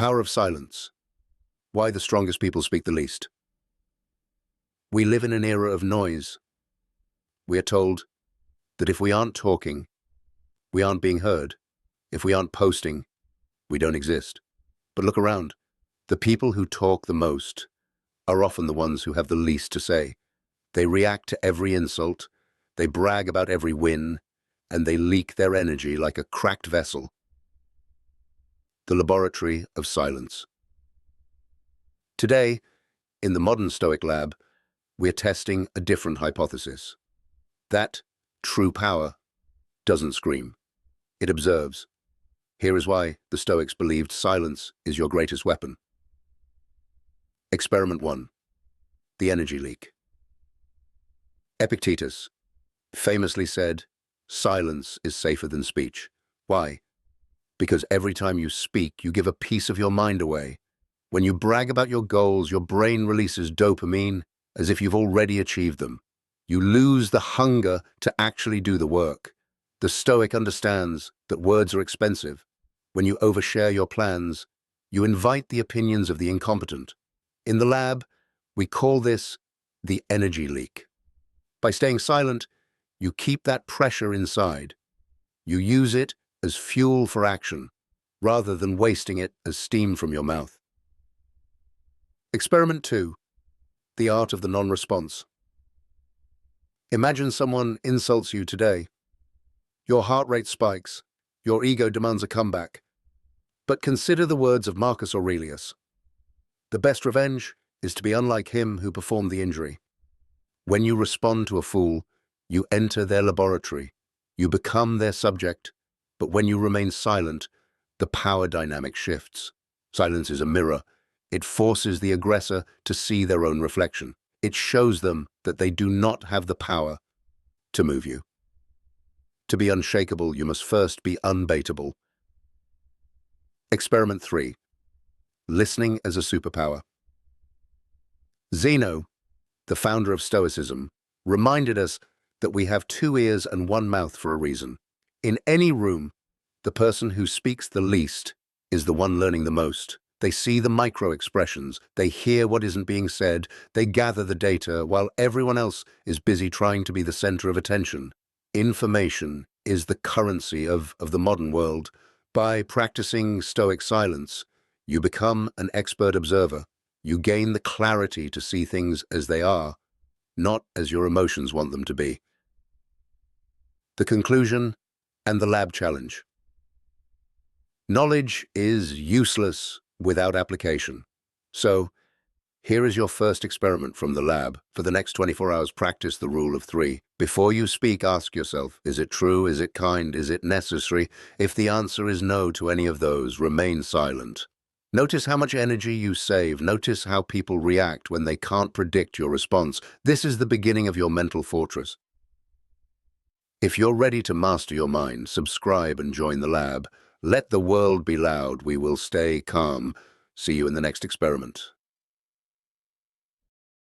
Power of silence. Why the strongest people speak the least. We live in an era of noise. We are told that if we aren't talking, we aren't being heard. If we aren't posting, we don't exist. But look around. The people who talk the most are often the ones who have the least to say. They react to every insult, they brag about every win, and they leak their energy like a cracked vessel. The laboratory of silence. Today, in the Modern Stoic Lab, we're testing a different hypothesis. That true power doesn't scream. It observes. Here is why the Stoics believed silence is your greatest weapon. Experiment 1. The energy leak. Epictetus famously said, "Silence is safer than speech." Why? Because every time you speak, you give a piece of your mind away. When you brag about your goals, your brain releases dopamine as if you've already achieved them. You lose the hunger to actually do the work. The Stoic understands that words are expensive. When you overshare your plans, you invite the opinions of the incompetent. In the lab, we call this the energy leak. By staying silent, you keep that pressure inside. You use it as fuel for action, rather than wasting it as steam from your mouth. Experiment 2. The art of the non-response. Imagine someone insults you today. Your heart rate spikes. Your ego demands a comeback. But consider the words of Marcus Aurelius. The best revenge is to be unlike him who performed the injury. When you respond to a fool, you enter their laboratory. You become their subject. But when you remain silent, the power dynamic shifts. Silence is a mirror. It forces the aggressor to see their own reflection. It shows them that they do not have the power to move you. To be unshakable, you must first be unbaitable. Experiment 3. Listening as a superpower. Zeno, the founder of Stoicism, reminded us that we have 2 ears and 1 mouth for a reason. In any room, the person who speaks the least is the one learning the most. They see the micro-expressions, they hear what isn't being said, they gather the data while everyone else is busy trying to be the center of attention. Information is the currency of the modern world. By practicing Stoic silence, you become an expert observer. You gain the clarity to see things as they are, not as your emotions want them to be. The conclusion and the lab challenge. Knowledge is useless without application. So, here is your first experiment from the lab. For the next 24 hours, practice the rule of 3. Before you speak, ask yourself, is it true, is it kind, is it necessary? If the answer is no to any of those, remain silent. Notice how much energy you save. Notice how people react when they can't predict your response. This is the beginning of your mental fortress. If you're ready to master your mind, subscribe and join the lab. Let the world be loud. We will stay calm. See you in the next experiment.